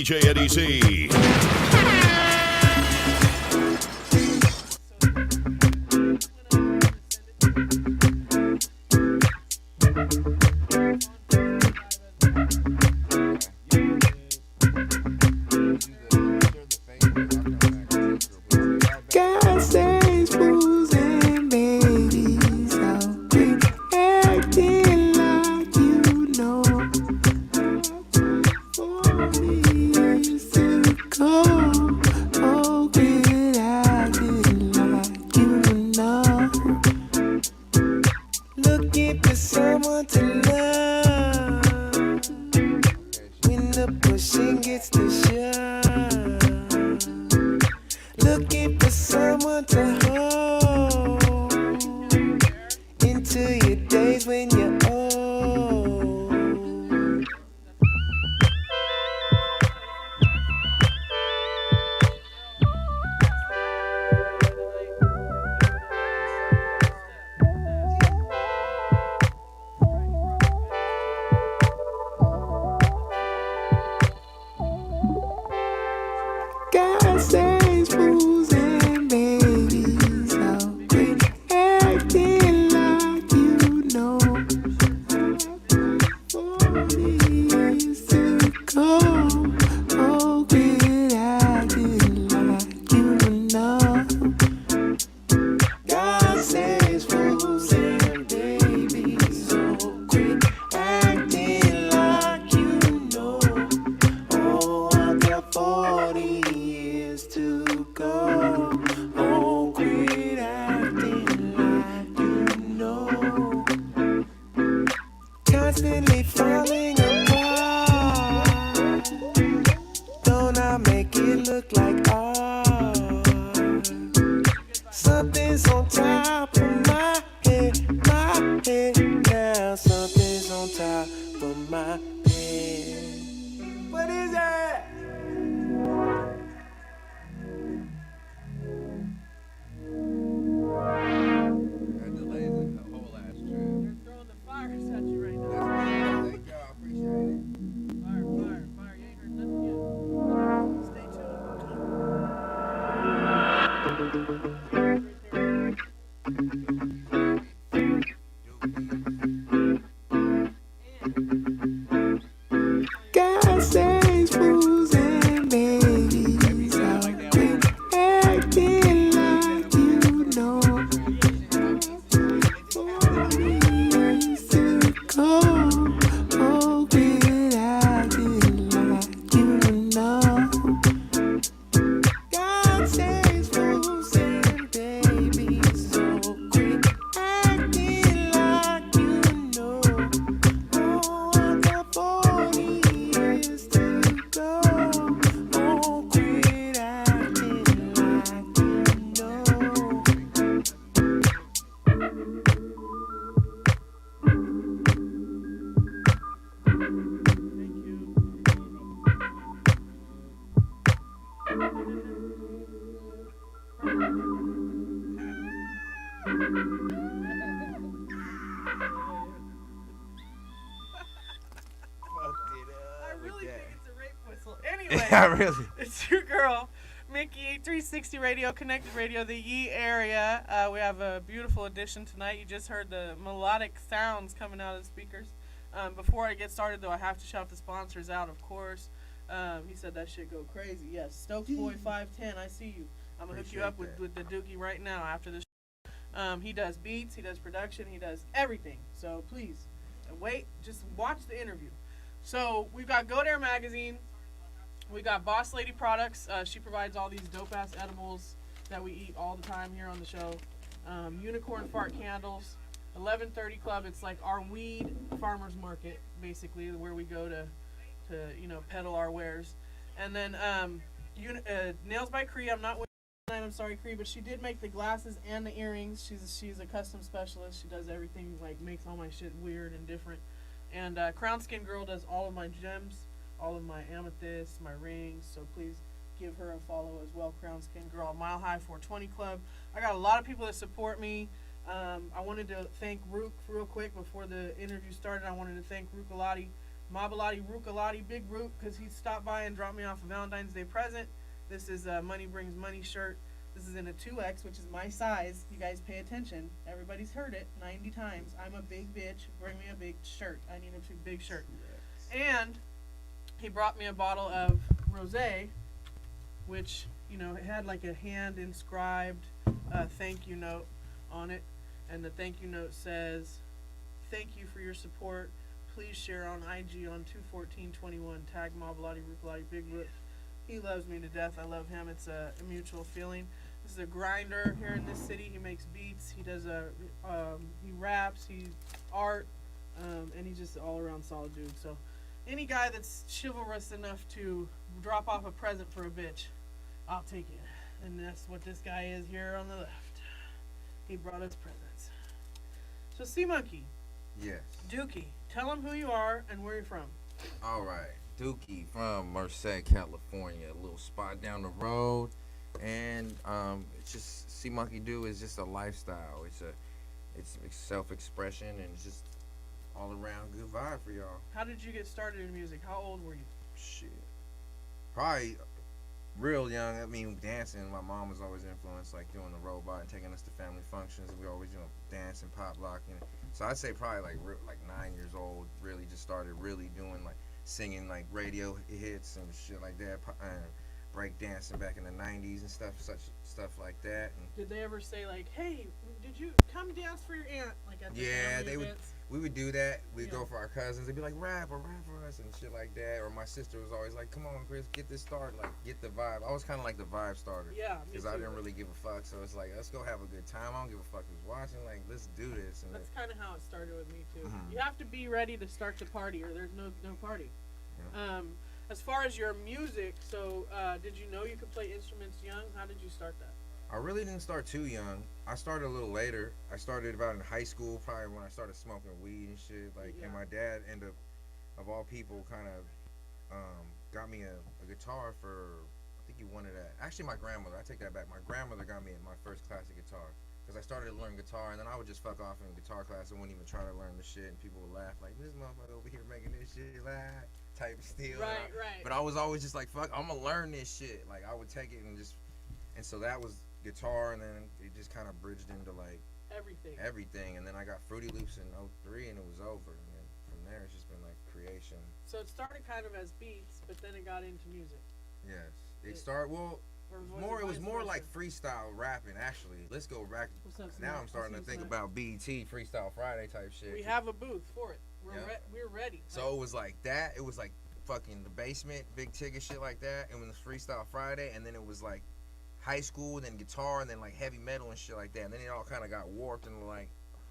DJ Eddie C. Yeah, really. It's your girl, McYeee, 360 Radio, Connected Radio, the Yee area. We have a beautiful edition tonight. You just heard the melodic sounds coming out of the speakers. Before I get started, though, I have to shout the sponsors out, of course. He said that shit go crazy. Yes, Stokes Boy 510, I see you. I'm going to hook you up with the Dookie right now after this. He does beats, he does production, he does everything. So please, wait, just watch the interview. So we've got Go Dare Magazine. We got Boss Lady Products. She provides all these dope-ass edibles that we eat all the time here on the show. Unicorn Fart Candles. 1130 Club. It's like our weed farmer's market, basically, where we go to peddle our wares. And then Nails by Cree. I'm not with tonight. I'm sorry, Cree, but she did make the glasses and the earrings. She's a custom specialist. She does everything, like makes all my shit weird and different. And Crown Skin Girl does all of my gems, all of my amethysts, my rings, so please give her a follow as well, Crown Skin Girl, Mile High 420 Club. I got a lot of people that support me. I wanted to thank Rook real quick before the interview started. I wanted to thank Rook Alati, Mabalati Rookalati Big Root, because he stopped by and dropped me off a Valentine's Day present. This is a Money Brings Money shirt. This is in a 2X, which is my size. You guys pay attention. Everybody's heard it 90 times. I'm a big bitch. Bring me a big shirt. I need a big shirt. And he brought me a bottle of rosé, which, you know, it had like a hand inscribed thank you note on it. And the thank you note says, "Thank you for your support. Please share on IG on 21421. Tag Mabalati Rookalati Big Root." He loves me to death. I love him. It's a mutual feeling. This is a grinder here in this city. He makes beats. He does he raps. He art, and he's just an all-around solid dude. So, any guy that's chivalrous enough to drop off a present for a bitch, I'll take it. And that's what this guy is here on the left. He brought us presents. So, Cmonkee. Yes. Dookie, tell him who you are and where you're from. All right. Dookie from Merced, California, a little spot down the road, and it's just Cmonkeedo is just a lifestyle. It's self-expression, and it's just all around good vibe for y'all. How did you get started in music? How old were you? Shit, probably real young. I mean, dancing. My mom was always influenced, like doing the robot and taking us to family functions, and we always, you know, dancing, pop locking. So I'd say probably like 9 years old. Really just started really doing like singing like radio hits and shit like that, and break dancing back in the 90s and stuff like that. And did they ever say like, "Hey, did you come dance for your aunt?" Like at the yeah, family they would. events? We would do that. We'd Yeah. go for our cousins. They'd be like, rap for us and shit like that. Or my sister was always like, "Come on, Chris, get this started. Like, get the vibe." I was kind of like the vibe starter. Yeah, Because I didn't really give a fuck. So it's like, let's go have a good time. I don't give a fuck who's watching. Like, let's do this. And That's kind of how it started with me too. Mhm. You have to be ready to start the party, or there's no party. Yeah. As far as your music, so did you know you could play instruments young? How did you start that? I really didn't start too young. I started a little later. I started about in high school, probably when I started smoking weed and shit. Like, Yeah. and my dad ended up, of all people, kind of got me a guitar for, I think he wanted that. Actually, my grandmother. I take that back. My grandmother got me my first classic guitar. Because I started to learn guitar, and then I would just fuck off in guitar class and wouldn't even try to learn the shit, and people would laugh like, "This motherfucker over here making this shit like type of steel." Right. But I was always just like, fuck, I'm gonna learn this shit. Like, I would take it and so that was guitar, and then it just kind of bridged into like Everything. and then I got Fruity Loops in '03, and it was over, and then from there it's just been like creation. So it started kind of as beats, but then it got into music. Yes, it started well. It was more like freestyle rapping, actually. Let's go back. What's up, Now Snap? I'm starting to What's think up, about BET Freestyle Friday type shit. We have a booth for it. Yeah. We're ready. So it was like that. It was like fucking the basement, big ticket shit like that. And when it was Freestyle Friday, and then it was like high school, then guitar, and then like heavy metal and shit like that. And then it all kind of got warped into like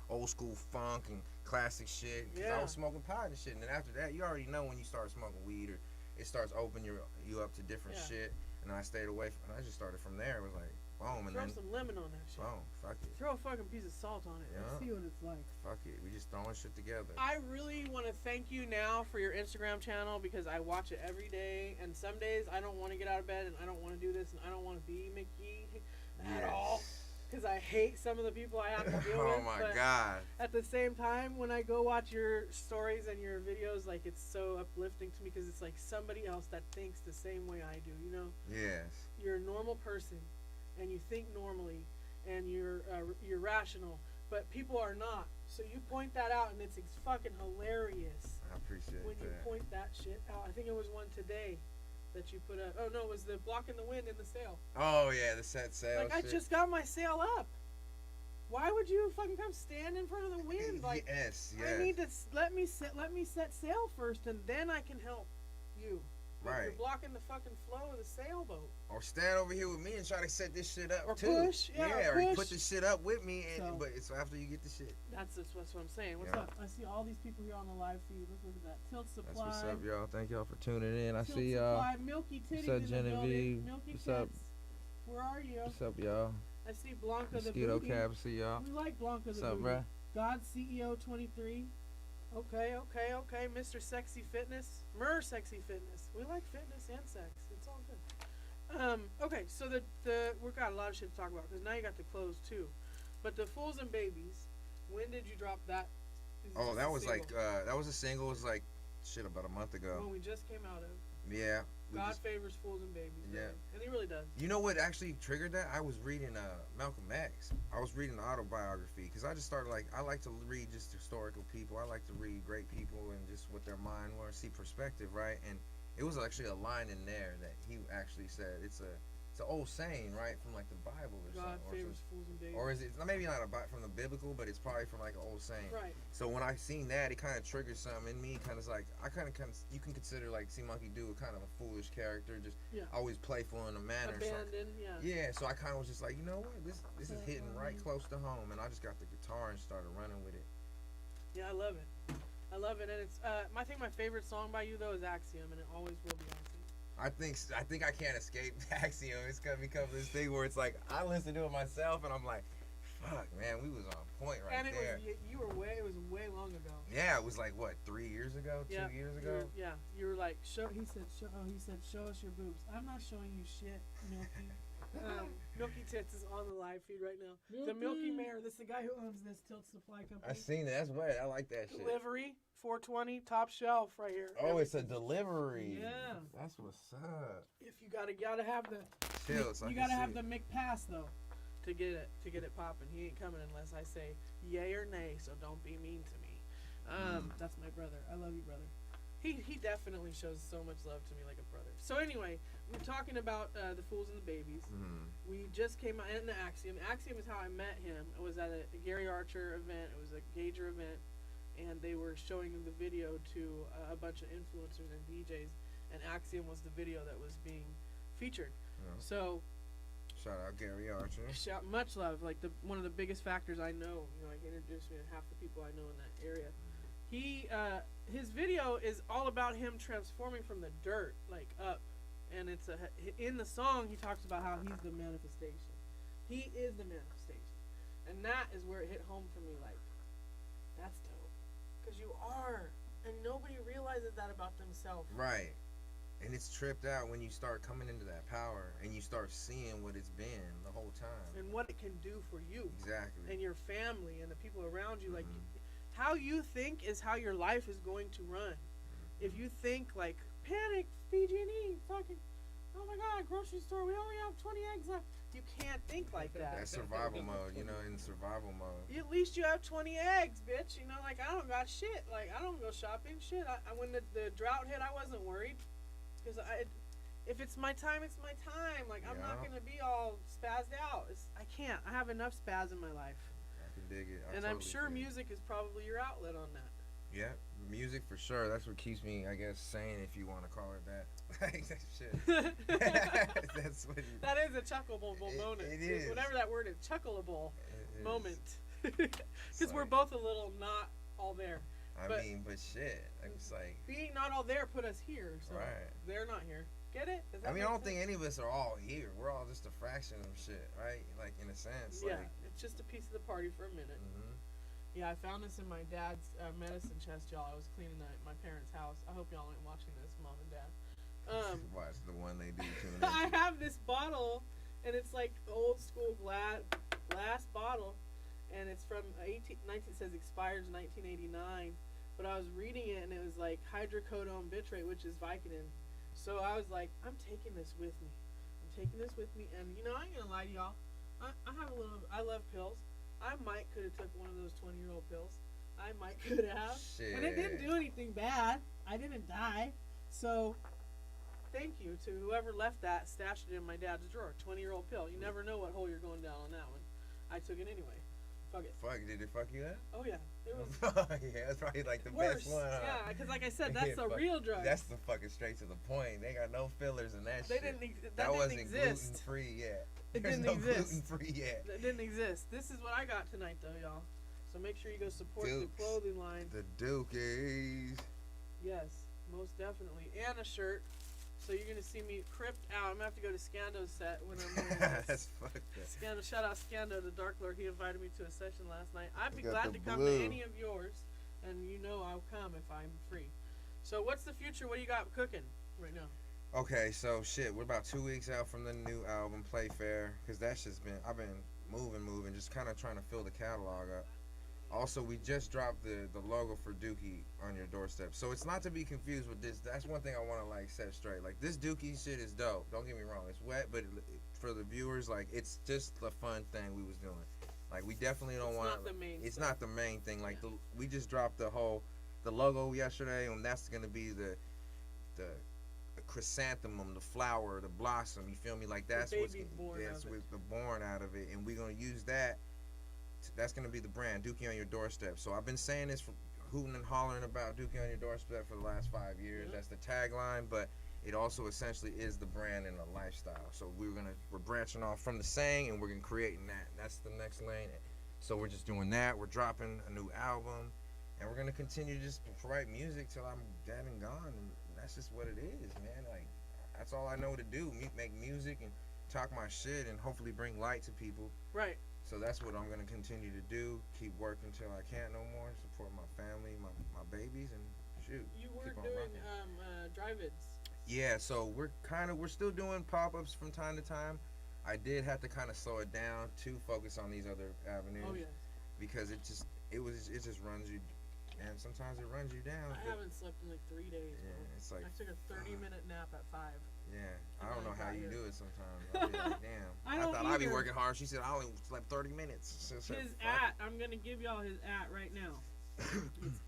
old school funk and classic shit. Cause I was smoking pot and shit. And then after that, you already know when you start smoking weed, or it starts opening you up to different shit. And I stayed away from. I just started from there. It was like boom, and Throw then some lemon on that shit. boom, fuck it. Throw a fucking piece of salt on it. Yeah. Let's see what it's like. Fuck it. We just throwing shit together. I really want to thank you now for your Instagram channel, because I watch it every day, and some days I don't want to get out of bed, and I don't want to do this, and I don't want to be McYeee at all, because I hate some of the people I have to deal with. Oh my but god. at the same time, when I go watch your stories and your videos, like, it's so uplifting to me, because it's like somebody else that thinks the same way I do, you know? Yes. You're a normal person, and you think normally, and you're rational, but people are not. So you point that out, and it's fucking hilarious I appreciate when you that. point that shit out. I think it was one today that you put up. Oh no, it was the blocking the wind in the sale. Oh yeah, the set sail. Like, shit. I just got my sail up. Why would you fucking come stand in front of the wind? Like, yes. I need to let me set sail first, and then I can help you. But Right. You're blocking the fucking flow of the sailboat. Or stand over here with me and try to set this shit up Or too. push, yeah, or or you push. put the shit up with me, and So- but it's after you get the shit. That's what I'm saying. What's Yeah. up? I see all these people here on the live feed. Let's look at that. Tilt Supply. That's what's up, y'all. Thank y'all for tuning in. I Tilt see y'all. Supply. Milky Titties What's up, in the Genevieve? building. Milky What's up? Tits. Where are you? What's up, y'all? I see Blanca the Mosquito Booty. Cab, see y'all. We like Blanca What's the up, Booty. bruh? God CEO 23. Okay. Mr. Sexy Fitness. Sexy Fitness. We like fitness and sex. It's all good. Okay, so we've got a lot of shit to talk about, because now you got the clothes too. But the Fools and Babies, when did you drop that? Is Oh, this that a was single? like that was a single. It was like shit about a month ago. When we just came out of. Yeah. God favors fools and babies. Yeah. Man. And he really does. You know what actually triggered that? I was reading Malcolm X. I was reading the autobiography because I just started I like to read just historical people. I like to read great people and just what their mind was, see perspective, right? And it was actually a line in there that he actually said. It's an old saying, right, from like the Bible or God something. favors fools and babies. Or is it maybe not from the biblical, but it's probably from like an old saying. Right. So when I seen that, it kind of triggered something in me. Kind of like you can consider like Cmonkeedo kind of a foolish character, just always playful in a manner. Abandoned, Yeah. So I kind of was just like, you know what, this is hitting right close to home, and I just got the guitar and started running with it. Yeah, I love it. And it's I think my favorite song by you though is Axiom, and it always will be Axiom. I think I can't escape Axiom. It's gonna become this thing where it's like I listen to it myself, and I'm like, fuck, man, we was on point right and there. It was way long ago. Yeah, it was like what, 3 years ago, 2 years ago. You were like, he said, show us your boobs. I'm not showing you shit, Milky. Milky Tits is on the live feed right now. Milky. The Milky Mare. This is the guy who owns this Tilt Supply Company. I seen it. That's wet. I like that shit. Delivery, 420, top shelf right here. Oh, it's a delivery. Yeah. That's what's up. If you gotta have the. Chill, so you gotta have the McPass though, to get it popping. He ain't coming unless I say yay or nay. So don't be mean to me. That's my brother. I love you, brother. He definitely shows so much love to me like a brother. So anyway, we're talking about the Fools and the Babies. Mm-hmm. We just came out in the Axiom. Axiom is how I met him. It was at a Gary Archer event. It was a Gager event, and they were showing the video to a bunch of influencers and DJs, and Axiom was the video that was being featured. Yeah. So shout out Gary Archer. Much love. Like one of the biggest factors I know. Like introduced me to half the people I know in that area. His video is all about him transforming from the dirt, like up, and it's in the song he talks about how he's the manifestation. He is the manifestation, and that is where it hit home for me. Like, that's dope, because you are, and nobody realizes that about themselves. Right, and it's tripped out when you start coming into that power and you start seeing what it's been the whole time and what it can do for you. Exactly. And your family and the people around you, like. How you think is how your life is going to run. If you think like panic, PG&E, fucking, oh my god, grocery store, we only have 20 eggs left. You can't think like that. That's survival mode, in survival mode. At least you have 20 eggs, bitch. Like I don't got shit. Like I don't go shopping. Shit. When the drought hit, I wasn't worried because if it's my time, it's my time. Like I'm not gonna be all spazzed out. I can't. I have enough spaz in my life. Dig it. And I'm sure music is probably your outlet on that. Yeah, music for sure. That's what keeps me, I guess, sane, if you want to call it that. That shit. That's what. That is a chuckleable moment. It is. Whatever that word is, chuckleable moment. Because we're both a little not all there. But shit. It's like being not all there put us here. So right. They're not here. Get it? I don't think any of us are all here. We're all just a fraction of shit, right? Like in a sense. Yeah, it's just a piece of the party for a minute. Mm-hmm. Yeah, I found this in my dad's medicine chest, y'all. I was cleaning my parents' house. I hope y'all ain't watching this, Mom and Dad. Watch the one they do to me. I have this bottle, and it's like old school glass bottle, and it's from it says expires 1989. But I was reading it, and it was like hydrocodone bitrate, which is Vicodin. So I was like, I'm taking this with me. And I ain't gonna lie to y'all. I love pills. I could have took one of those 20-year-old pills. I could have. Shit. And it didn't do anything bad. I didn't die. So, thank you to whoever left that, stashed it in my dad's drawer. 20-year-old pill. You never know what hole you're going down on that one. I took it anyway. Fuck it. Did it fuck you up? Oh, yeah. It was. Yeah, that's probably like the worse. best one. Huh? Yeah, because like I said, that's the real drug. That's the fucking straight to the point. They got no fillers in that shit. That wasn't exist. Gluten free yet. It There's didn't no exist. gluten free yet. That didn't exist. This is what I got tonight, though, y'all. So make sure you go support the clothing line. The Dookies. Yes, most definitely. And a shirt. So you're going to see me cripped out. I'm going to have to go to Scando's set when I'm wearing this. That's fucked up. Scando, shout out Scando, the Dark Lord. He invited me to a session last night. I'd be glad to come to any of yours. And I'll come if I'm free. So what's the future? What do you got cooking right now? Okay, so shit, we're about 2 weeks out from the new album, Playfair. Because that's just I've been moving, just kind of trying to fill the catalog up. Also, we just dropped the logo for Dookie on your doorstep. So it's not to be confused with this. That's one thing I want to like set straight. Like this Dookie shit is dope. Don't get me wrong. It's wet, but for the viewers, like it's just a fun thing we was doing. Like we definitely don't want. It's not the main thing. Like we just dropped the logo yesterday, and that's gonna be the chrysanthemum, the flower, the blossom. You feel me? Like that's what's born out of it, and we're gonna use that. That's gonna be the brand, Dookie on your doorstep. So I've been saying this, hooting and hollering about Dookie on your doorstep for the last 5 years. That's the tagline, but it also essentially is the brand and the lifestyle. So we're branching off from the saying, and we're creating that. That's the next lane. So we're just doing that. We're dropping a new album, and we're gonna continue to just write music till I'm dead and gone. And that's just what it is, man. Like that's all I know to do. Make music and talk my shit, and hopefully bring light to people. Right. So that's what I'm gonna continue to do. Keep working till I can't no more. Support my family, my babies, and shoot. You were doing drive-ins. Yeah, so we're still doing pop-ups from time to time. I did have to kind of slow it down to focus on these other avenues. Oh yeah. Because it just runs you, and sometimes it runs you down. I haven't slept in like 3 days. Yeah, bro. it's like I took a 30-minute nap at 5. Yeah, I don't know how you do it sometimes. I'll be like, damn. I thought I'd be working hard. She said I only slept 30 minutes. I'm gonna give y'all his @ right now. It's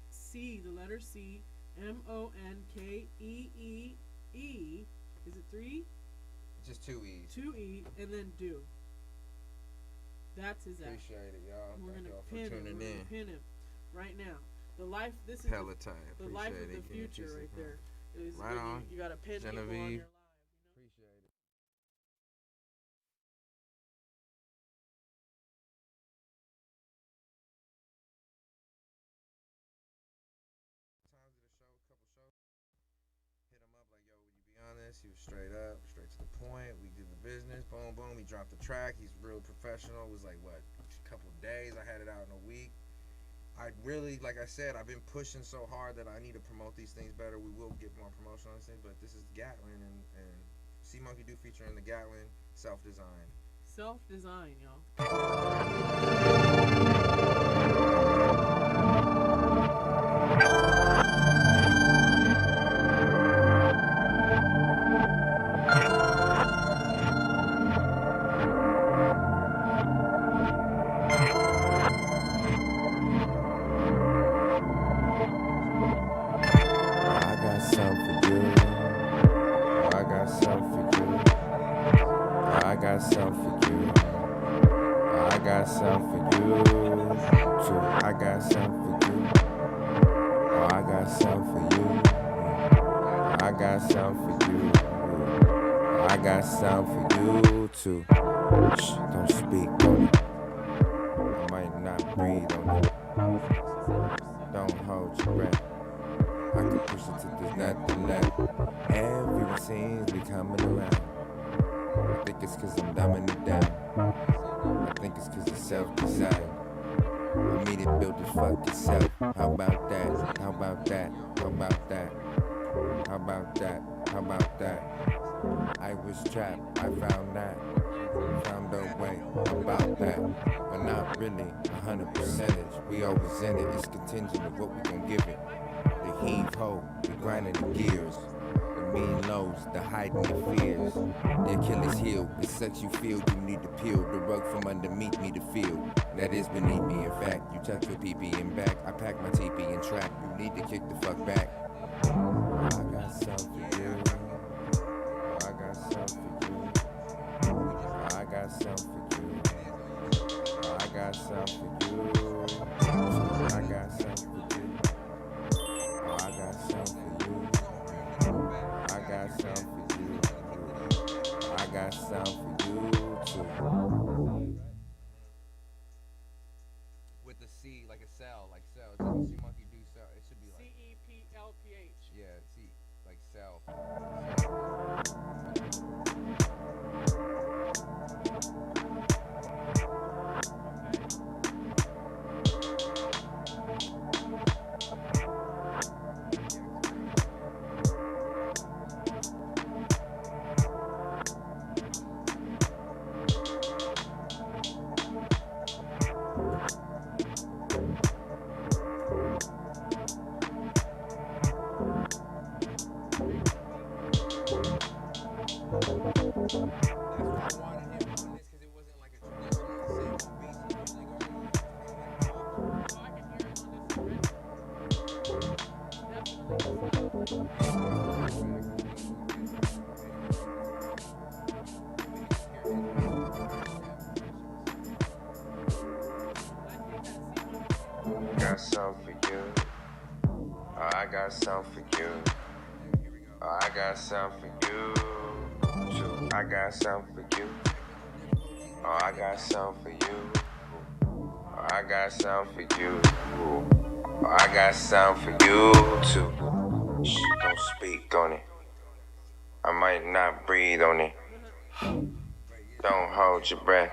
@C, the letter C, MONKEEE. Is it 3? Just 2 E's. 2 E, and then do. That's his @ Appreciate it, y'all. We're Thank gonna y'all for pin him. tuning We're in. gonna pin him right now. The life. This is Peloton. the life of the future right there. Right on. You gotta pin people on your live. Appreciate it. Times of the show, couple shows. Hit him up like, yo, would you be on this? He was straight up, straight to the point. We did the business. Boom, boom. He dropped the track. He's real professional. It was like what, a couple days. I had it out in a week. I really, like I said, I've been pushing so hard that I need to promote these things better. We will get more promotion on this thing, but this is Gatlin and Cmonkeedo featuring the Gatlin self-design. Self-design, y'all. Don't speak on it. I might not breathe on it. Don't hold your breath. I can push it to this, not the left. Everything seems to be coming around. I think it's cause I'm dumbing it down. I think it's cause it's self-design. I mean it built it, fuck yourself. How about that? How about that? How about that? How about that? How about that? I was trapped, I found that. Found a way about that. But not really 100%. We always in it, it's contingent of what we gon' give it. The heave ho, the grinding the gears. The mean lows, the hiding the fears. The Achilles heel, the sex you feel, you need to peel. The rug from underneath me to feel. That is beneath me, in fact. You tuck your pee-pee in back. I pack my TP and trap. You need to kick the fuck back. I got something for you. I got something for you. I got something for you. I got something for you. I got something for you. I got something for you. I got something for you. I got something for you too. With the C, like a cell, like cell. It's like a Cmonkeedo cell. It should be like CEPLPH. Yeah, C, like cell. Got something for you. Oh, I got something for you. Oh, I got something for you. Too. I got something for you. Oh, I got something for you. Oh, I got something for you. Oh, I got something for you too. Shh, don't speak on it. I might not breathe on it. Don't hold your breath.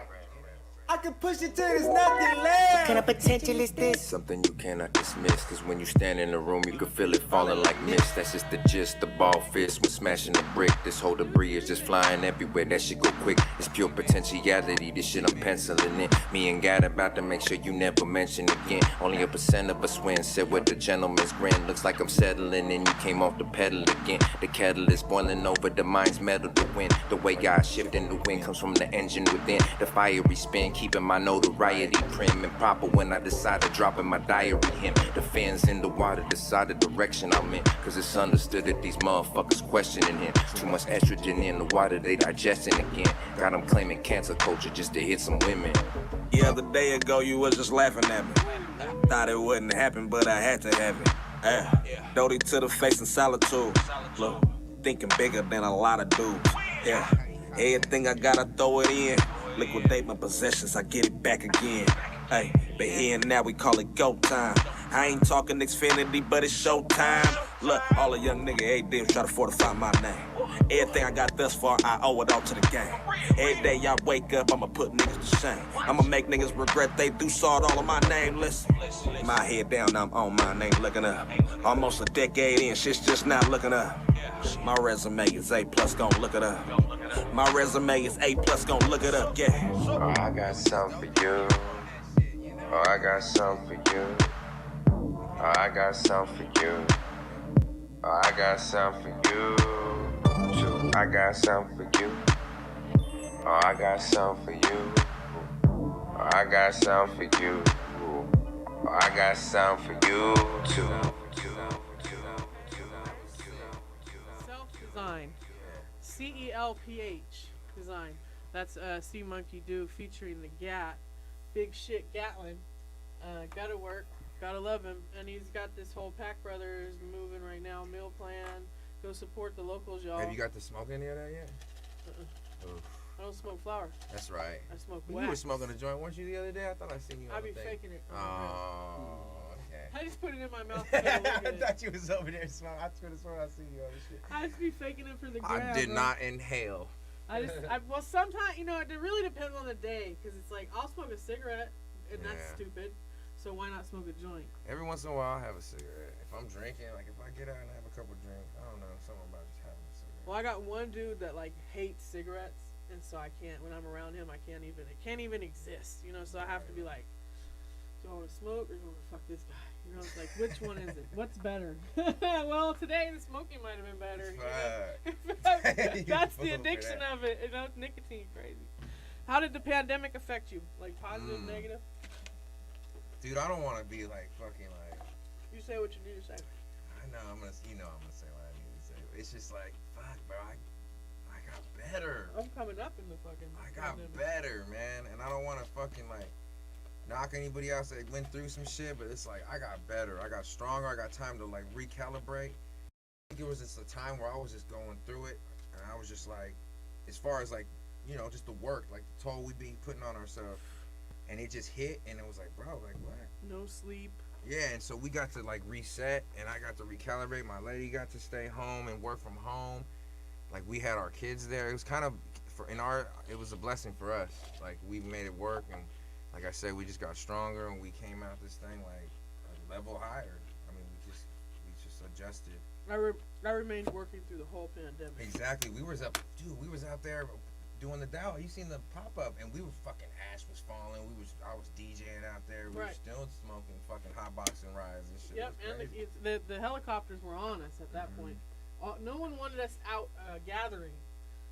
I can push it till there's nothing left. What kind of potential is this? Something you cannot dismiss. Cause when you stand in the room, you can feel it falling like mist. That's just the gist. The ball fist when smashing the brick. This whole debris is just flying everywhere. That shit go quick. It's pure potentiality. This shit I'm penciling in. Me and God about to make sure you never mention again. Only a % of us win. Said with the gentleman's grin. Looks like I'm settling in. You came off the pedal again. The kettle is boiling over. The mind's metal to win. The way God shifting the wind comes from the engine within. The fiery spin. Keeping my notoriety prim and proper when I decide to drop in my diary hymn. The fans in the water decide the direction I'm in. Cause it's understood that these motherfuckers questioning him. Too much estrogen in the water, they digesting again. Got them claiming cancer culture just to hit some women. The other day ago, you was just laughing at me. Thought it wouldn't happen, but I had to have it. Doty to the face in solitude. Look, thinking bigger than a lot of dudes. Yeah, everything I gotta throw it in. Liquidate my possessions, I get it back again. Hey, but here and now we call it go time. I ain't talking Xfinity, but it's show time. Look, all the young nigga every day try to fortify my name. Everything I got thus far, I owe it all to the game. Every day y'all wake up, I'ma put niggas to shame. I'ma make niggas regret they do saw it all on my name. Listen, my head down, I'm on mine, ain't looking up. Almost a decade in, shit's just not looking up. My resume is A+, gon' look it up. My resume is A+, gon' look it up, yeah. Oh, I got something for you. Oh, I got something for you. Oh, I got something for you. Oh, I got something for you. Too. I got something for you. Oh, I got something for you. Oh, I got something for you. Oh, I got something for you too. Self-design. CELPH design. That's Cmonkeedo featuring the Gat. Big shit Gatlin. Gotta work. Gotta love him. And he's got this whole Pack Brothers moving right now. Meal plan. Go support the locals, y'all. Have you got the smoke any of that yet? Oof. I don't smoke flower. That's right. I smoke You wax. were smoking a joint, weren't you, the other day? I thought I seen you on I the be thing. faking it. Oh, okay. I just put it in my mouth. I thought you was over there smoking. I could have sworn I seen you on the shit. I just be faking it for the gram. I did bro. not inhale. Well, sometimes, it really depends on the day. Because it's like, I'll smoke a cigarette, and that's Yeah. stupid. So why not smoke a joint? Every once in a while, I'll have a cigarette. If I'm drinking, like if I get out and have a couple drinks, I don't know, something about just having a cigarette. Well, I got one dude that, hates cigarettes. And so I can't, when I'm around him, it can't even exist. So I have to be like, do I want to smoke or do I want to fuck this guy? It's like, which one is it? What's better? Well, today the smoking might have been better. That's the addiction of it. Nicotine, crazy. How did the pandemic affect you? Positive, negative? Dude, I don't want to be fucking You say what you need to say. I know I'm gonna say what I need to say. It's just fuck, bro. I got better. I'm coming up in the fucking. I got pandemic. better, man, and I don't want to fucking knock anybody else that went through some shit, but it's I got better. I got stronger. I got time to recalibrate. I think it was just a time where I was just going through it, and I was just as far as just the work, the toll we be putting on ourselves, and it just hit, and it was bro, what? No sleep. Yeah, and so we got to reset, and I got to recalibrate. My lady got to stay home and work from home. We had our kids there. It was kind of it was a blessing for us. We made it work, and like I said, we just got stronger, and we came out this thing a level higher. I mean, we just adjusted. I remained working through the whole pandemic. Exactly. We was out there doing the Dow. You seen the pop up, and we were fucking ash was falling. I was DJing out there. We were still smoking fucking hot boxing rides and shit. Yep, and the helicopters were on us at that point. No one wanted us out gathering,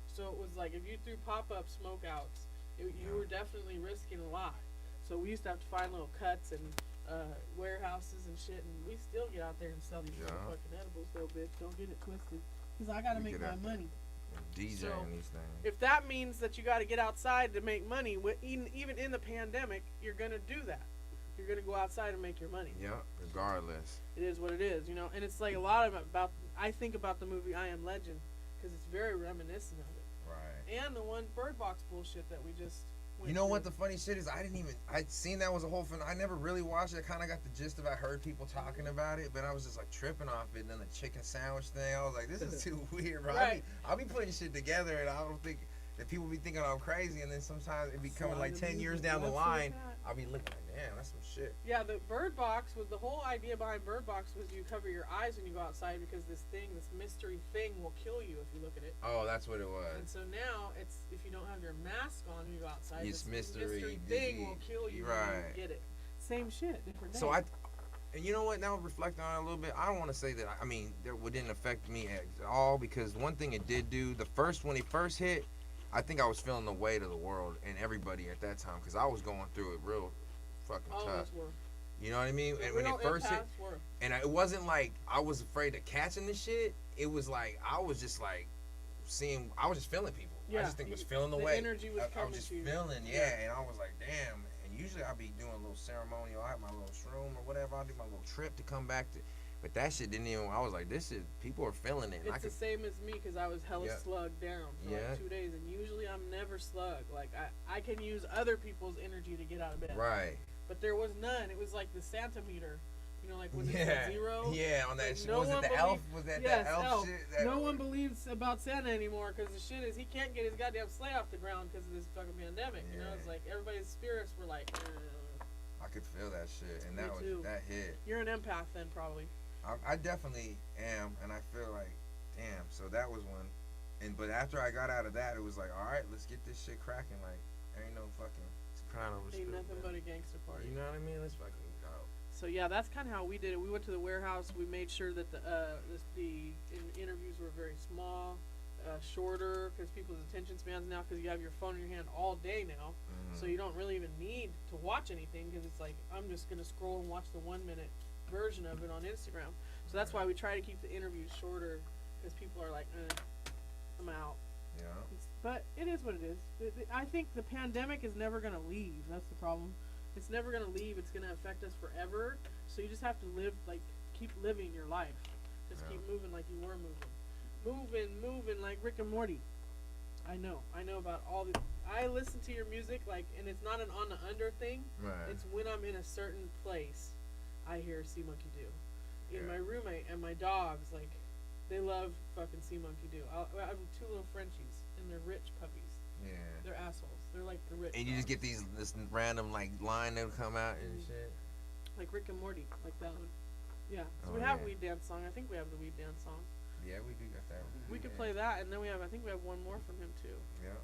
so it was if you threw pop up smoke outs, you were definitely risking a lot. So we used to have to find little cuts and warehouses and shit, and we still get out there and sell these fucking edibles, though, bitch. Don't get it twisted. Because I got to make my money. DJing these things. If that means that you got to get outside to make money, even in the pandemic, you're going to do that. You're going to go outside and make your money. Yeah, regardless. It is what it is, you know. And it's like a lot of about, I think about the movie I Am Legend, because it's very reminiscent of it. Right. And the one Bird Box bullshit that we just went You know through. what the funny shit is? I'd seen that was a whole thing. I never really watched it. I kind of got the gist of it. I heard people talking about it, but I was just like tripping off it. And then the chicken sandwich thing, I was like, this is too weird, bro. Right. I'll be putting shit together, and I don't think that people be thinking I'm crazy. And then sometimes it be coming like 10 years down the line, I'll be looking like, damn, that's some shit. Yeah, the Bird Box was, the whole idea behind Bird Box was you cover your eyes when you go outside because this mystery thing will kill you if you look at it. Oh, that's what it was. And so now it's, if you don't have your mask on when you go outside, It's this mystery thing will kill you when right. you get it. Same shit, different day. So and you know what? Now reflecting on it a little bit, I don't want to say that. I mean, it didn't affect me at all because one thing it did do, when it first hit, I think I was feeling the weight of the world and everybody at that time because I was going through it real fucking tough. You know what I mean? And when it first hit, and it wasn't like I was afraid of catching the shit. It was like I was just like I was just feeling people. Yeah, I just think was feeling the weight. Energy was I was just feeling, and I was like, damn. And usually I'll be doing a little ceremonial. I have my little shroom or whatever. I'll do my little trip to come back to. But that shit didn't even. I was like, this shit. People are feeling it. It's the same as me because I was hella slugged down for like 2 days, and usually I'm never slugged. Like I can use other people's energy to get out of bed. Right. But there was none. It was like the Santa meter. You know, like when it's at zero. Yeah, on that shit. No Was it the elf? Was that the elf shit? No one believes about Santa anymore because the shit is he can't get his goddamn sleigh off the ground because of this fucking pandemic. You know, it's like everybody's spirits were like. I could feel that shit, and that hit. You're an empath then, probably. I definitely am, and I feel like, damn. So that was one, but after I got out of that, it was like, all right, let's get this shit cracking. Like, ain't no fucking crying over Ain't spilt, nothing man. but a gangster party. You know what I mean? Let's fucking go. So yeah, that's kind of how we did it. We went to the warehouse. We made sure that the interviews were very small, shorter, because people's attention spans now, because you have your phone in your hand all day now, so you don't really even need to watch anything, because it's like I'm just gonna scroll and watch the 1 minute version of it on Instagram. So that's why we try to keep the interviews shorter, because people are like, I'm out. Yeah. But it is what it is. I think the pandemic is never gonna leave. That's the problem. It's never gonna leave. It's gonna affect us forever. So you just have to keep living your life. Just keep moving like you were moving. Moving like Rick and Morty. I know about all the. I listen to your music and it's not an on the under thing. Right. It's when I'm in a certain place, I hear Cmonkeedo. My roommate and my dogs, they love fucking Cmonkeedo. I have 2 little Frenchies, and they're rich puppies. Yeah. They're assholes. They're like the rich. And you just get this random line that would come out and shit. Like Rick and Morty, like that one. Yeah. So we have a Weed Dance song. I think we have the Weed Dance song. Yeah, we do got that one. We could play that, and then I think we have one more from him too. Yeah.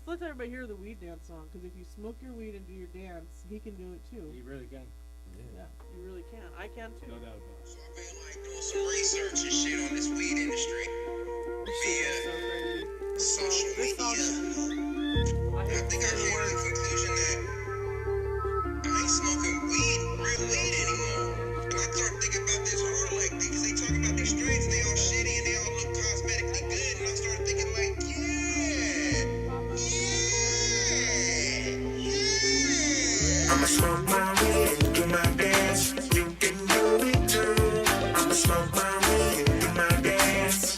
Let's everybody hear the Weed Dance song, because if you smoke your weed and do your dance, he can do it too. You really can. Yeah, you really can. I can too. No doubt about it. So I've been doing some research and shit on this weed industry via social media. And I think I came to the conclusion that I ain't smoking real weed anymore. And I started thinking about this hard, because they talk about these strains, they all shitty and they all look cosmetically good. And I started thinking I'ma smoke my weed and do my dance. You can do it too. I'ma smoke my weed and do my dance.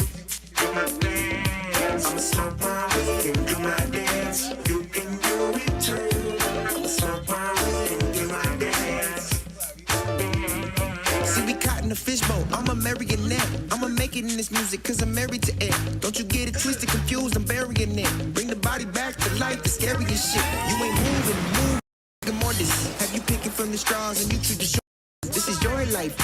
Do my dance. I'ma smoke my weed and do my dance. You can do it too. I'ma smoke my weed and do my dance. See, we caught in a fishbowl. I'm a marionette. I'ma make it in this music cause I'm married to it. Don't you get it twisted, confused, I'm burying it. Bring the body back to life, the scariest shit. You ain't moving. More this. Have you picking from the straws and you treat the show? This is your life,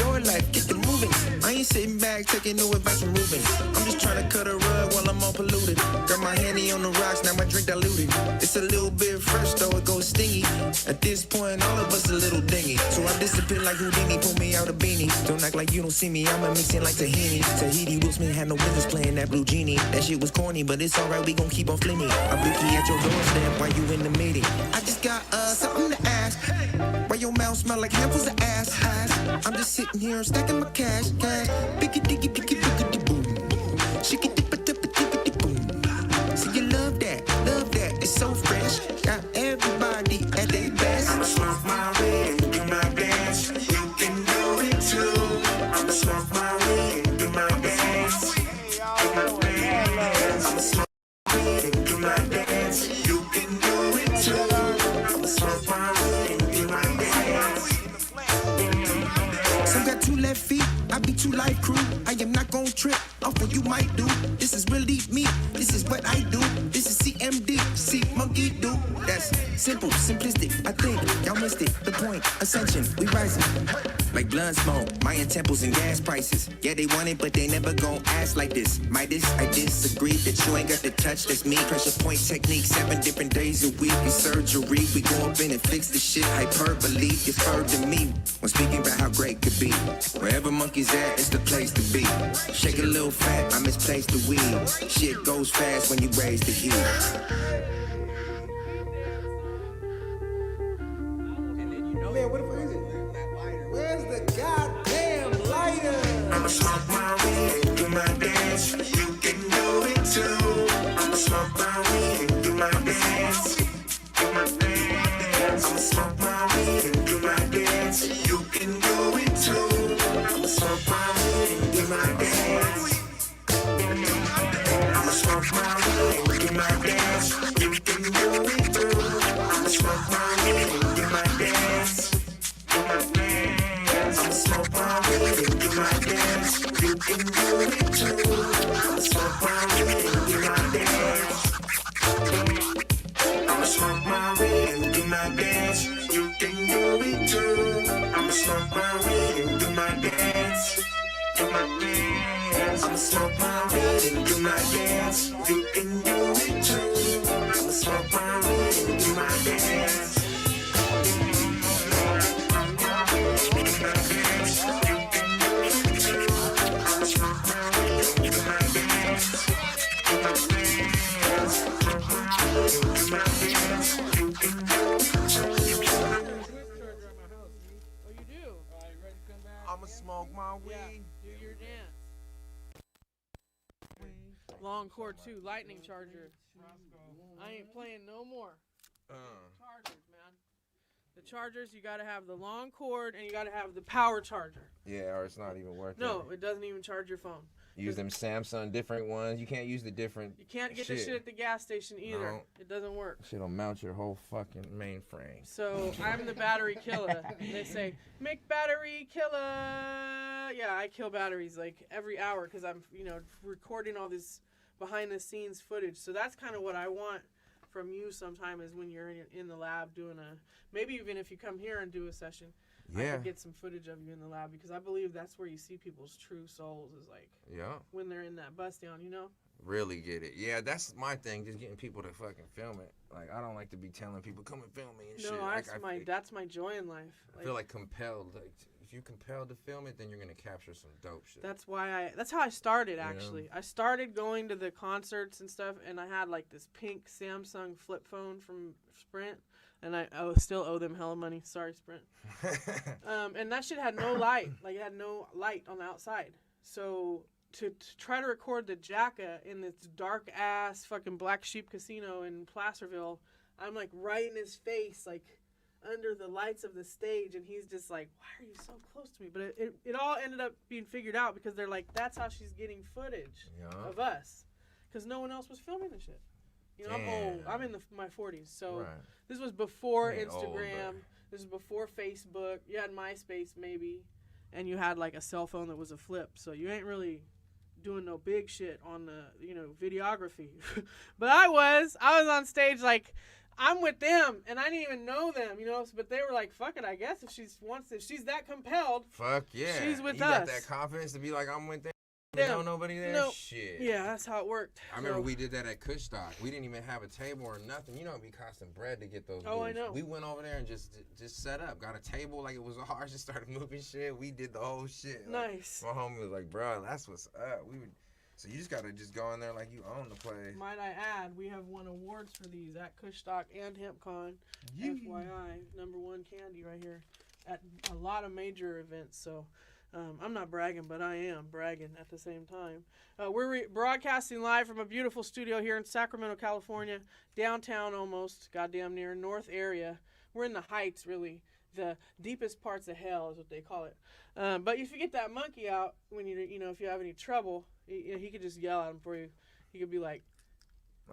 get the moving. I ain't sitting back taking no advice from Ruben. I'm just trying to cut a rug while I'm all polluted. Got my handy on the rocks, now my drink diluted. It's a little bit fresh though, it goes stingy. At this point, all of us a little dingy. So I disappear like Houdini, pull me out a beanie. Don't act like you don't see me, I'ma mix it like Tahini. Tahiti, Will Smith had no business playing that blue genie. That shit was corny, but it's alright, we gon' keep on flimmy. I'm Ricky at your doorstep while you in the meeting. I just got something to ask. Why your mouth smell like handfuls of ass. I'm just sitting here stacking my cash. Biggie diggy diggy diggy boom. Shiggy dippa dippa diggy boom. See you love that, it's so fresh. Got everybody at their best. I'ma smoke my weed and do my dance. You can do it too. I'ma smoke my weed and do my dance. I'ma smoke my weed and do my dance. You can do it too. I'ma smoke my weed and do my dance. Some got 2 left feet, I be 2 life crew. I am not gon' trip off what you might do. This is really me, this is what I do. This is CMD, Cmonkeedo. That's simple, simplistic, I think y'all missed it. The point, ascension, we rising. Like blood smoke, Mayan temples and gas prices. Yeah, they want it, but they never gon' ask like this. I disagree that you ain't got the touch, that's me. Pressure point technique, 7 different days a week in surgery. We go up in and fix the shit, hyperbole. It's heard to me when speaking about how great could be. Wherever monkeys at, it's the place to be. Shake a little fat, I misplaced the weed. Shit goes fast when you raise the heat. Man, what the fuck is it? Where's the goddamn lighter? I'ma smoke my weed and do my dance. You can do it too. I'ma smoke my weed and do my dance. Do my dance. I'ma smoke my weed and do my dance. You can do it too. I'ma smoke my weed and do my dance. I'ma smoke my weed and do my dance. You can do it too. I'ma smoke my weed and do my dance. Do my dance. I'ma smoke my weed and do my dance. You can do it too. I'ma smoke my weed and do my dance. I'ma smoke my weed and do my dance. You can do it too. I'ma smoke my weed and do my dance. Do my dance. I'ma smoke my weed and do my dance. You can do it too. I'ma smoke my weed and do my dance. Oh, you do? I'ma smoke my weed. Yeah, do your dance. Long cord too, lightning charger. I ain't playing no more. Chargers, man. The chargers, you gotta have the long cord and you gotta have the power charger. Yeah, or it's not even worth it. No, it doesn't even charge your phone. Use them Samsung different ones. You can't use the different. You can't get this shit at the gas station either. No. It doesn't work. Shit'll mount your whole fucking mainframe. So I'm the battery killer. They say, make battery killer. Yeah, I kill batteries like every hour because I'm, recording all this behind the scenes footage. So that's kind of what I want from you sometime is when you're in the lab doing maybe even if you come here and do a session. I could get some footage of you in the lab because I believe that's where you see people's true souls is like when they're in that bus down, Really get it. Yeah, that's my thing, just getting people to fucking film it. Like, I don't like to be telling people, come and film me and shit. No, that's my joy in life. I feel like compelled. Like, if you compelled to film it, then you're going to capture some dope shit. That's how I started, actually. I started going to the concerts and stuff, and I had, like, this pink Samsung flip phone from Sprint. And I still owe them hella money. Sorry, Sprint. And that shit had no light. Like, it had no light on the outside. So to try to record the Jacka in this dark-ass fucking Black Sheep Casino in Placerville, I'm, like, right in his face, like, under the lights of the stage. And he's just like, why are you so close to me? But it all ended up being figured out because they're like, that's how she's getting footage of us. Because no one else was filming the shit. I'm old. I'm in my 40s, so this was before Instagram. This was before Facebook. You had MySpace maybe, and you had like a cell phone that was a flip. So you ain't really doing no big shit on the videography. But I was on stage like I'm with them, and I didn't even know them, But they were like, "Fuck it, I guess if she's that compelled, fuck yeah, she's with you us." got that confidence to be like, I'm with them. Don't nobody there? No. Shit. Yeah, that's how it worked. I remember we did that at Kushstock. We didn't even have a table or nothing. It'd be costing bread to get those booths. I know. We went over there and just set up. Got a table like it was ours. Just started moving shit. We did the whole shit. Nice. My homie was like, bro, that's what's up. So you just got to just go in there like you own the place. Might I add, we have won awards for these at Kushstock and HempCon. FYI, #1 candy right here. at a lot of major events. So I'm not bragging, but I am bragging at the same time. We're broadcasting live from a beautiful studio here in Sacramento, California, downtown almost, goddamn near North area. We're in the Heights, really. The deepest parts of hell is what they call it. But if you get that monkey out, when you know, if you have any trouble, he could just yell at him for you. He could be like,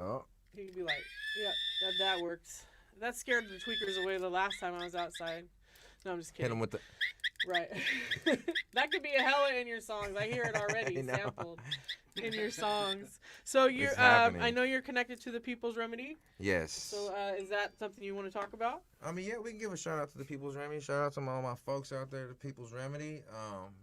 Oh. He could be like, yeah, that works. That scared the tweakers away the last time I was outside. No, I'm just kidding. Hit him with the. Right. That could be a hella in your songs. I hear it already sampled in your songs. So you're, I know you're connected to the People's Remedy. Yes. So is that something you want to talk about? I mean, yeah, we can give a shout out to the People's Remedy. Shout out to all my folks out there, the People's Remedy.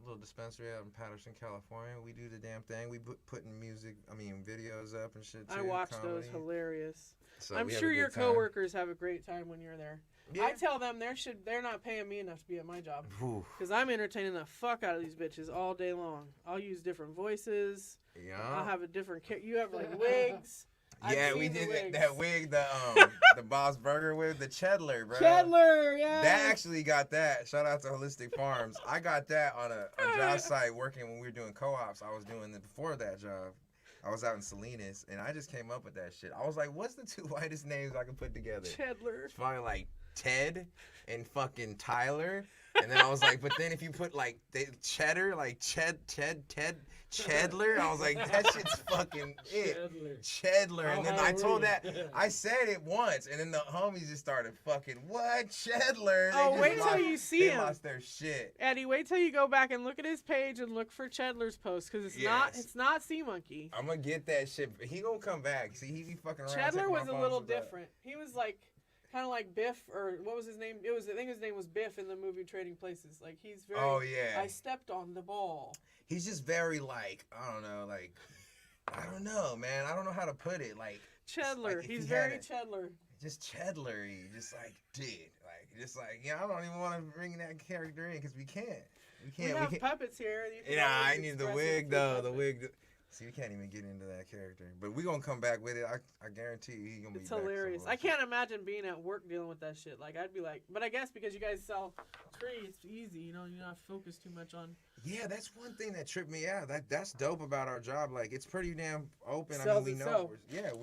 Little dispensary out in Patterson, California. We do the damn thing. We putting videos up and shit too. I watch comedy. those. Hilarious. So I'm sure your coworkers have a great time when you're there. Yeah. I tell them they're not paying me enough to be at my job because I'm entertaining the fuck out of these bitches all day long. I'll use different voices. Yeah. I'll have a different. You have like wigs. Yeah, we did that wig, the Bob's Burger wig, the Chedler, bro. Chedler, yeah. That actually got that. Shout out to Holistic Farms. I got that on a job site working when we were doing co-ops. I was doing it before that job. I was out in Salinas, and I just came up with that shit. I was like, what's the two whitest names I can put together? Chedler. It's probably like Ted and fucking Tyler. And then I was like, but then if you put like cheddar, like Chedler, I was like, that shit's fucking it. Chedler. And then I told that, I said it once, and then the homies just started fucking, what? Chedler? Oh, wait till you see him. They lost their shit. Eddie, wait till you go back and look at his page and look for Chedler's post, because it's not Cmonkee. I'm gonna get that shit. He gonna come back. See, he be fucking around. Chedler was a little different. He was like, kind of like Biff, or what was his name? I think his name was Biff in the movie Trading Places. Like, he's very. Oh yeah. I stepped on the ball. He's just very like, I don't know, man. I don't know how to put it. Like Chedler. Like he's very Chedler. Just Chedler-y. Just like I don't even want to bring that character in because we can't. We have puppets here. Yeah, I need the wig though. The wig. See, we can't even get into that character. But we're going to come back with it. I guarantee you he's going to be It's back hilarious. I can't imagine being at work dealing with that shit. Like, I'd be like, but I guess because you guys sell trees, it's easy. You know, you're not focused too much on. Yeah, that's one thing that tripped me out. That's dope about our job. Like, it's pretty damn open. We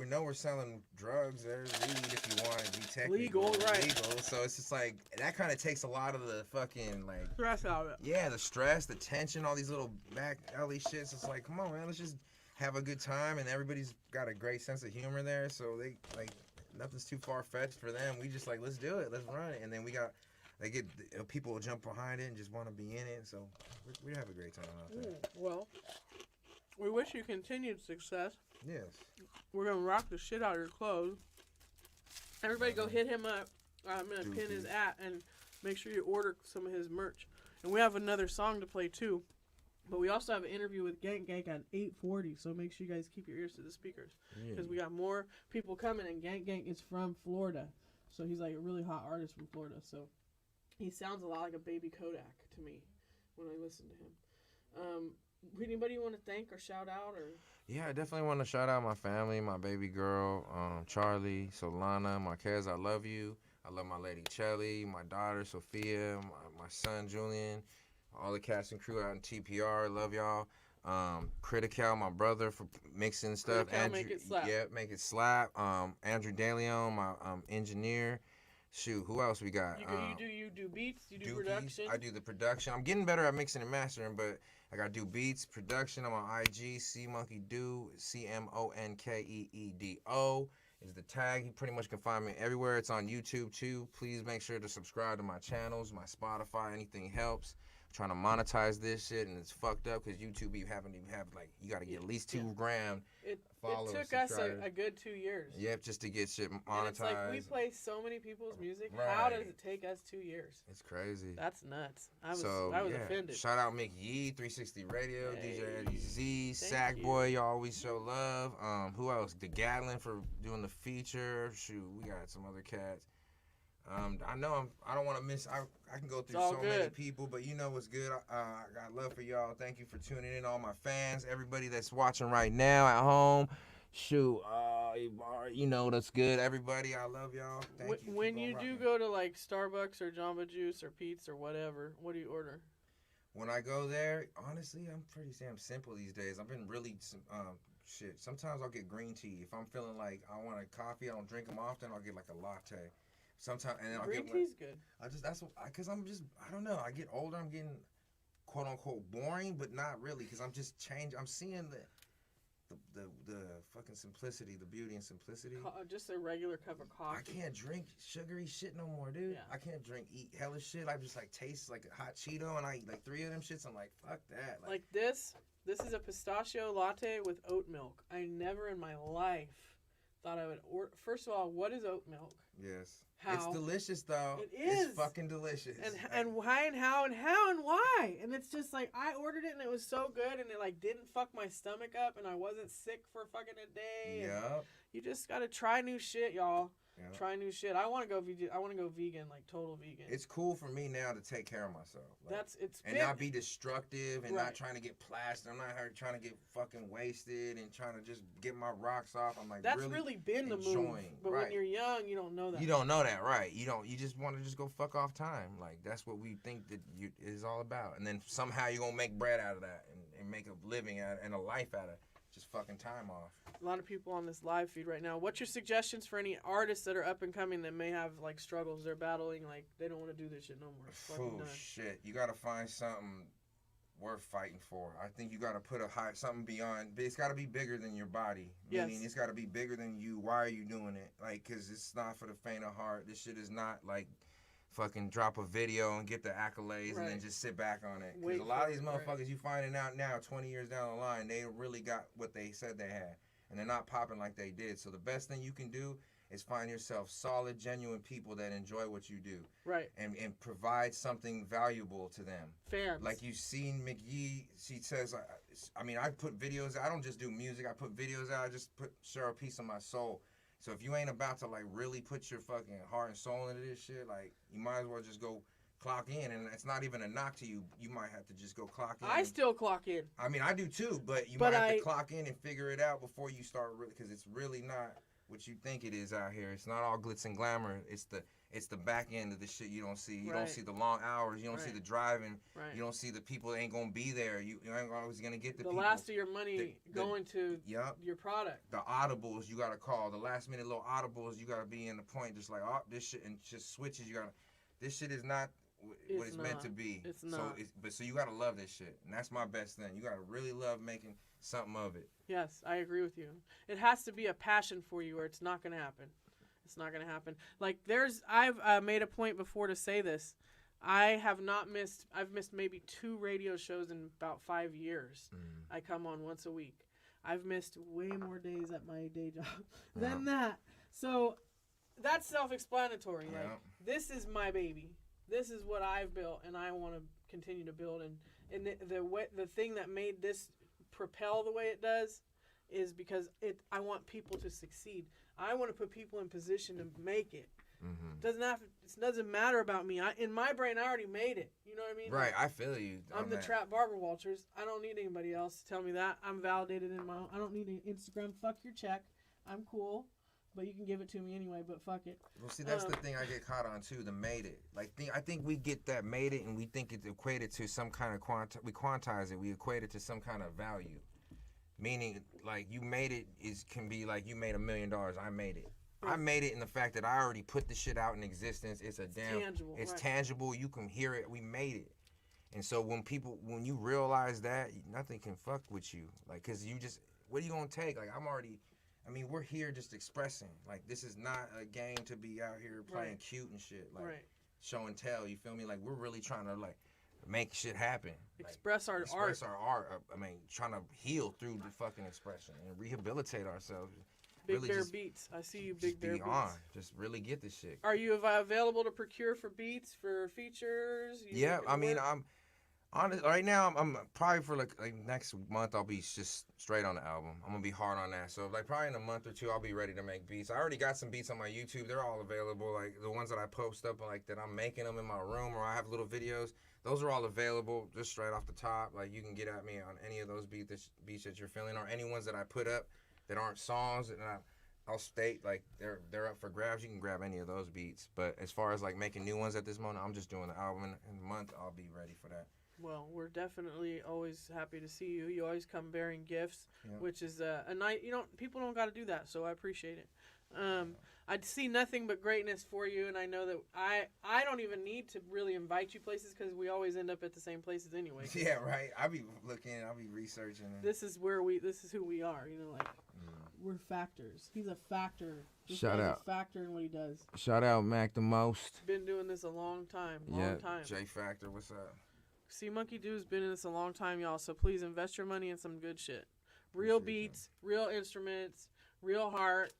know we're selling drugs. There's weed if you want to be technically legal, right? Legal. So it's just like, that kind of takes a lot of the fucking, like. Stress out of it. Yeah, the stress, the tension, all these little back alley shits. It's like, come on, man, let's just have a good time, and everybody's got a great sense of humor there, so they like nothing's too far-fetched for them. We just like, let's do it, let's run it, and then people will jump behind it and just want to be in it, so we have a great time out there. Well, we wish you continued success. Yes. We're gonna rock the shit out of your clothes. Everybody go hit him up. I'm gonna pin his and make sure you order some of his merch. And we have another song to play too. But we also have an interview with Gank Gank at 8:40, so make sure you guys keep your ears to the speakers. Because we got more people coming, and Gank Gank is from Florida. So he's like a really hot artist from Florida. So he sounds a lot like a baby Kodak to me when I listen to him. Anybody you want to thank or shout out? Or? Yeah, I definitely want to shout out my family, my baby girl, Charlie, Solana, Marquez, I love you. I love my lady Chelly, my daughter Sophia, my son Julian. All the cast and crew out in TPR, love y'all. Critical, my brother, for mixing stuff. Critical, make it slap. Yeah, make it slap. Andrew DeLeon, my engineer. Shoot, who else we got? You do beats, you do production. I do the production. I'm getting better at mixing and mastering, but I gotta do beats, production. I'm on IG, Cmonkeedo, Cmonkeedo is the tag. You pretty much can find me everywhere. It's on YouTube too. Please make sure to subscribe to my channels, my Spotify. Anything helps. Trying to monetize this shit, and it's fucked up because YouTube you got to get at least 2 grand followers. It took us a good 2 years. Yep, just to get shit monetized. And it's like we play so many people's music. Right. How does it take us 2 years? It's crazy. That's nuts. I was offended. Shout out McYeee, 360 Radio, DJ Eddie Z, Sackboy, y'all always show love. Who else? The Gatlin for doing the feature. Shoot, we got some other cats. I know I don't want to miss. I can go through so many people, but you know what's good. I got love for y'all. Thank you for tuning in, all my fans, everybody that's watching right now at home. Shoot, you know that's good. Everybody, I love y'all. Thank you. When Keep on you do rocking. go to like Starbucks or Jamba Juice or Pete's or whatever, what do you order? When I go there, honestly, I'm pretty damn simple these days. I've been really shit. Sometimes I'll get green tea if I'm feeling like I want a coffee. I don't drink them often. I'll get like a latte. Sometimes and then I'll Green get tea's good. because I'm just I don't know. I get older. I'm getting quote unquote boring, but not really because I'm just changed. I'm seeing the fucking simplicity, the beauty and simplicity. Just a regular cup of coffee. I can't drink sugary shit no more, dude. Yeah. I can't eat hella shit. I just like taste like a hot Cheeto and I eat like 3 of them shits. I'm like, fuck that. Like this is a pistachio latte with oat milk. I never in my life thought I would order. First of all, what is oat milk? Yes. How? It's delicious though. It is. It's fucking delicious. And why and how and why? And it's just like I ordered it and it was so good and it like didn't fuck my stomach up and I wasn't sick for fucking a day. Yep. You just gotta try new shit, y'all. Yep. Try new shit. I want to go vegan. I want to go vegan, like total vegan. It's cool for me now to take care of myself. Like, it's and big. not be destructive and Right. not trying to get plastered. I'm not trying to get fucking wasted and trying to just get my rocks off. I'm like That's really been the move. enjoying, But right. when you're young, you don't know that. You don't know that, right? You just want to just go fuck off time. Like that's what we think that is all about. And then somehow you're gonna make bread out of that and make a living out and a life out of just fucking time off. A lot of people on this live feed right now. What's your suggestions for any artists that are up and coming that may have like struggles? They're battling, like they don't want to do this shit no more. It's fucking Oh done. shit! You gotta find something worth fighting for. I think you gotta put something beyond. It's gotta be bigger than your body. Meaning Yes. it's gotta be bigger than you. Why are you doing it? Like, cause it's not for the faint of heart. This shit is not like fucking drop a video and get the accolades and then Right. just sit back on it. Cause Wait a lot of for these it, right. motherfuckers you finding out now, 20 years down the line, they really got what they said they had, and they're not popping like they did. So the best thing you can do is find yourself solid, genuine people that enjoy what you do. Right. And provide something valuable to them. Fans. Like you've seen McYeee, she says, I mean, I put videos, I don't just do music, I put videos out, I just share a piece of my soul. So if you ain't about to like really put your fucking heart and soul into this shit, like you might as well just go clock in. And it's not even a knock to you. You might have to just go clock in. I still clock in. I mean, I do too, but you But might have to clock in and figure it out before you start really, because it's really not what you think it is out here. It's not all glitz and glamour. It's the back end of the shit you don't see. You Right. don't see the long hours. You don't see Right. the driving. Right. You don't see the people that ain't gonna be there. You ain't always gonna get the The people. last of your money the- going to Yup. your product. The audibles you gotta call. The last minute little audibles you gotta be in the point. Just like this shit and just switches. You gotta. This shit is not what It's it's meant not. to be. It's So not. so you gotta love this shit, and that's my best thing. You gotta really love making something of it. Yes, I agree with you. It has to be a passion for you or it's not going to happen. It's not going to happen. Like I've made a point before to say this. I've missed maybe 2 radio shows in about 5 years. I come on once a week. I've missed way more days at my day job than that. So that's self-explanatory. Yeah. Like this is my baby. This is what I've built and I want to continue to build. And the thing that made this propel the way it does is because I want people to succeed. I want to put people in position to make it. Mm-hmm. It doesn't matter about me. In my brain, I already made it. You know what I mean? Right, I feel you. I'm on the that. trap Barbara Walters. I don't need anybody else to tell me that. I'm validated in my own. I don't need an Instagram. Fuck your check. I'm cool, but you can give it to me anyway. But fuck it. Well, see, that's the thing I get caught on too. The made it. Like, I think we get that made it, and we think it's equated to some kind of we quantize it. We equate it to some kind of value, meaning like you made it can be like you made $1 million. I made it. I made it in the fact that I already put the shit out in existence. It's tangible, It's right. tangible. You can hear it. We made it. And so when you realize that, nothing can fuck with you. Like, cause you just, what are you gonna take? Like, we're here just expressing. Like, this is not a game to be out here playing Right. cute and shit. Like, Right. show and tell. You feel me? Like, we're really trying to like make shit happen. Like, Express our art. express our art. Trying to heal through the fucking expression and rehabilitate ourselves. Big really Bear just- Beats. I see you, Just Big Bear be Beats. on. Just really get this shit. Are you available to procure for beats, for features? Yeah, I'm honest. Right now, I'm probably for like next month I'll be just straight on the album. I'm gonna be hard on that. So like probably in a month or 2 I'll be ready to make beats. I already got some beats on my YouTube. They're all available. Like the ones that I post up, like that I'm making them in my room or I have little videos. Those are all available just straight off the top. Like you can get at me on any of those beats that you're feeling or any ones that I put up. that aren't songs, and I'll state like they're up for grabs. You can grab any of those beats. But as far as like making new ones at this moment, I'm just doing the album in a month. I'll be ready for that. Well, we're definitely always happy to see you. You always come bearing gifts, which is a night. People don't got to do that, so I appreciate it. I see nothing but greatness for you, and I know that I don't even need to really invite you places because we always end up at the same places anyway. Yeah, right. I'll be looking. I'll be researching. This is who we are. We're factors. He's a factor. Shout out. A factor in what he does. Shout out Mac the most. Been doing this a long time. Long time. J Factor, what's up? Cmonkeedo's been in this a long time, y'all. So please invest your money in some good shit. Real beats, real instruments, real heart,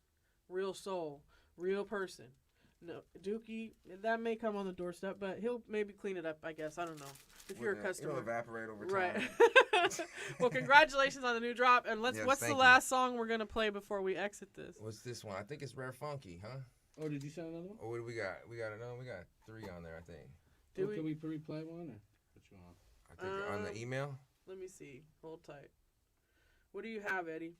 real soul, real person. No, Dookie, that may come on the doorstep, but he'll maybe clean it up, I guess. I don't know. If you're a customer. It'll evaporate over time. Right. Well, congratulations on the new drop. And what's the last song we're going to play before we exit this? What's this one? I think it's Rare Funky, huh? Oh, did you send another one? Oh, what do we got? We got another one. We got 3 on there, I think. Can we replay one? Or what you want? I think on the email. Let me see. Hold tight. What do you have, Eddie?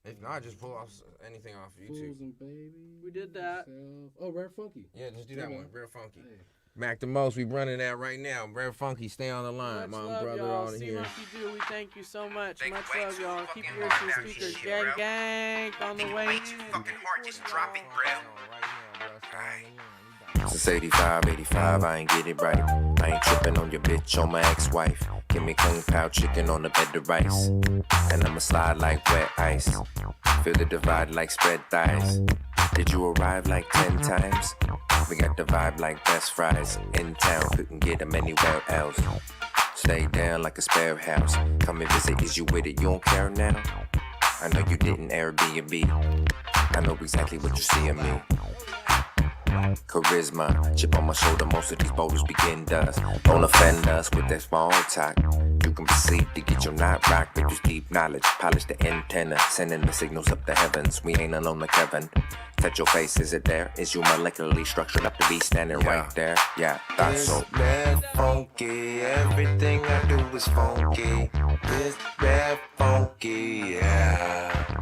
If not, just pull off anything off YouTube. Fools and Babies. We did that. Oh, Rare Funky. Yeah, just do that one. Rare Funky. Hey. Mac the most. We running that right now. Rare Funky, stay on the line. Much My love, brother y'all. on here. Cmonkeedo, we thank you so much. They Much way love, too y'all. Keep fucking your ears to the hard speakers. shit, Gang, bro. gang, on the way. Way too fucking hard. Just drop it, bro. Since 85, I ain't get it right. I ain't tripping on your bitch or my ex-wife. Give me clean pow chicken on the bed of rice. And I'ma slide like wet ice. Feel the divide like spread thighs. Did you arrive like 10 times? We got the vibe like best fries. In town, couldn't get them anywhere else. Stay down like a spare house. Come and visit, is you with it? You don't care now? I know you didn't Airbnb. I know exactly what you see in me. Charisma, chip on my shoulder, most of these boulders begin dust. Don't offend us with that small talk. You can proceed to get your knot rocked with this deep knowledge. Polish the antenna, sending the signals up the heavens. We ain't alone like heaven. Touch your face, is it there? Is you molecularly structured up to be standing right there? Yeah, thought so. Red funky, everything I do is funky. This red funky, yeah.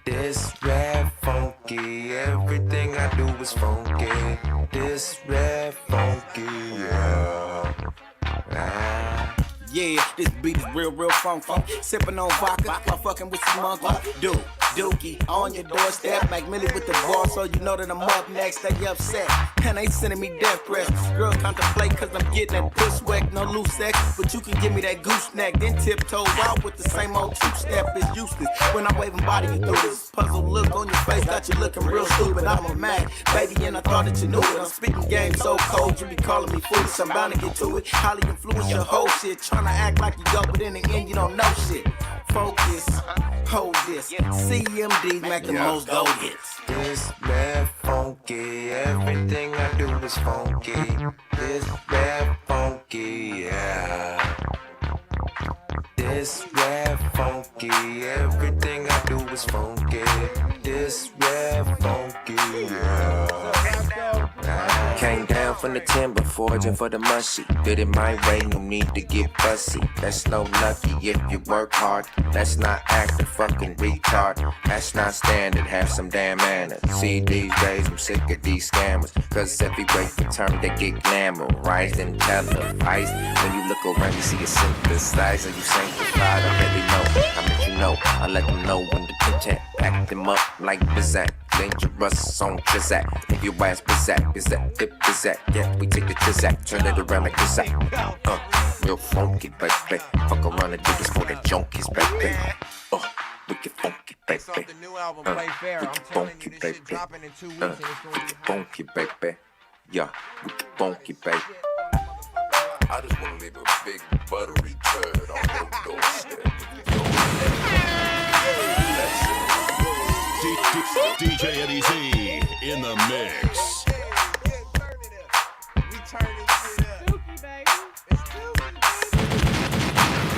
This red funky, everything I do is funky. This red funky, yeah. Yeah, this beat is real funky. Sipping on vodka while fucking with some monkey. Dookie on your doorstep. McYeee with the ball, so you know that I'm up next. They upset, and they sending me death threats. Girl contemplate, cause I'm getting that puss whack. No loose sex, but you can give me that gooseneck. Then tiptoe out with the same old two-step. It's useless when I'm waving body you through this puzzle look on your face. Got you looking real stupid. I'm a Mac, baby, and I thought that you knew it. I'm spitting game so cold, you be calling me foolish. I'm bound to get to it. Highly influence your whole shit. Tryna act like you go, but in the end you don't know shit. Focus, hold this. CMD make the most gold hits. This red funky, everything I do is funky. This red funky, yeah. This red funky, everything I do is funky. This red funky, yeah. Came down from the timber, foraging for the mushy. Did it my way, no need to get fussy. That's no lucky if you work hard. That's not acting fucking retard. That's not standard, have some damn manners. See these days, I'm sick of these scammers. Cause every way you turn, they get glamorized and televised. When you look around, you see a synthesizer. You sanctified, I really know. I let you know, I let them know when the content. Pack them up like Bizak. Dangerous on Trizak. If you ask Bizak, dip Bizak. Yeah, we take the Trizak, turn it around like Bizak. Real funky, baby. Fuck around and do this for the junkies, baby. We get funky, baby. The new album, Play Fair. I'm telling you, this shit dropping in 2 weeks and it's gonna be funky, baby. Yeah, we get funky, baby. I just wanna leave a big buttery turd on your doorstep. DJ Eddie Z in the mix. We turn this shit up. Dookie, baby. It's Dookie, baby.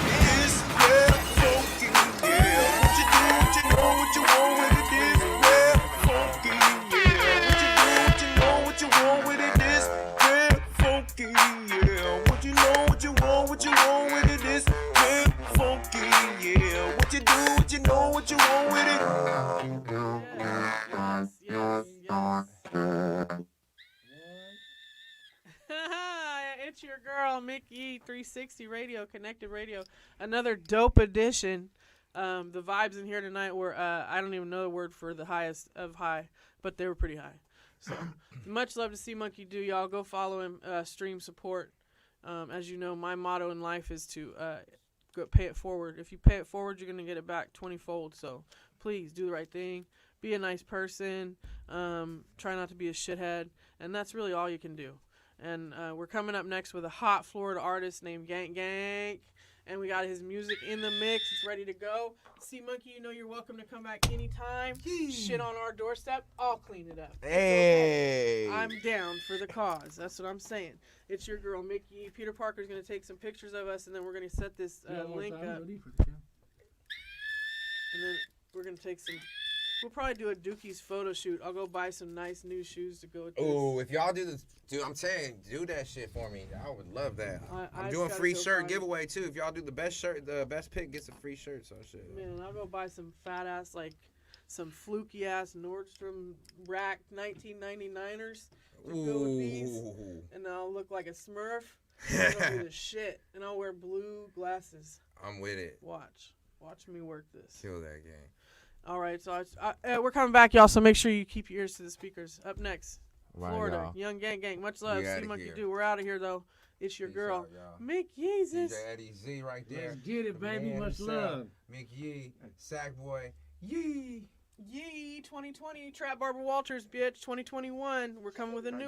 This red funky, yeah. What you do, what you know, what you want with it. This red funky, yeah. What you do, what you know, what you want with it. This red funky, yeah. What you know, what you want with it. This red funky, yeah. What you do, what you know, what you It's your girl, McYeee, 360 Radio, Connected Radio. Another dope edition. The vibes in here tonight were, I don't even know the word for the highest of high, but they were pretty high. So, much love to Cmonkeedo, y'all. Go follow him, stream support. As you know, my motto in life is to go pay it forward. If you pay it forward, you're going to get it back 20-fold. So, please do the right thing. Be a nice person. Try not to be a shithead. And that's really all you can do. And we're coming up next with a hot Florida artist named Gank Gank. And we got his music in the mix. It's ready to go. Cmonkee, you know you're welcome to come back anytime. Shit on our doorstep, I'll clean it up. Hey. Okay. I'm down for the cause. That's what I'm saying. It's your girl, McYeee. Peter Parker's going to take some pictures of us, and then we're going to set this link up. And then we're going to take some... We'll probably do a Dookie's photo shoot. I'll go buy some nice new shoes to go with this. Ooh, if y'all do this, dude, I'm saying, do that shit for me. I would love that. I'm doing free shirt giveaway too. If y'all do the best shirt, the best pick gets a free shirt. So shit. Man, I'll go buy some fat ass, like some fluky ass Nordstrom rack 1999ers to go with these, and I'll look like a Smurf. And I'll do the shit, and I'll wear blue glasses. I'm with it. Watch me work this. Kill that game. All right, so we're coming back, y'all. So make sure you keep your ears to the speakers. Up next, Florida, Young Gang. Much love. Cmonkeedo. We're out of here though. It's your girl, McYeee. DJ Eddie Z right there. Let's get it, baby. Much love. McYeee, Sackboy, Yee. 2020. Trap Barbara Walters, bitch. 2021. We're coming with a new